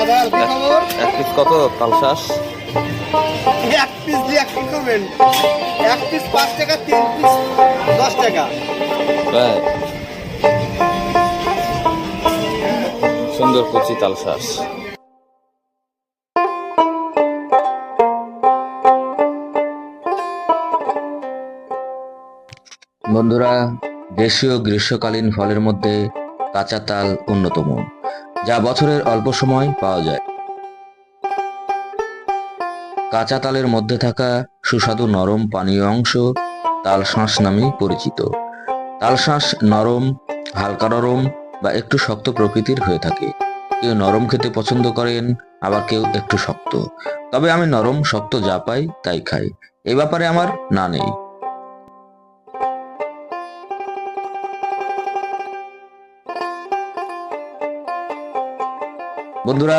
এক পিস কত তালশাঁস? এক পিস দিয়ে কি করবেন? এক পিস 5 টাকা, 3 পিস 10 টাকা। সুন্দর কচি তালশাঁস। বন্ধুরা, দেশীয় গ্রীষ্মকালীন ফলের মধ্যে কাঁচা তাল অন্যতম, যা বছরের অল্প সময় পাওয়া যায়। কাঁচা তালের মধ্যে থাকা সুস্বাদু নরম পানীয় অংশ তালশাঁস নামে পরিচিত। তালশাঁস নরম, হালকা নরম বা একটু শক্ত প্রকৃতির হয়ে থাকে। কেউ নরম খেতে পছন্দ করেন, আবার কেউ একটু শক্ত। তবে আমি নরম শক্ত যা পাই তাই খাই, এ ব্যাপারে আমার না নেই। বন্ধুরা,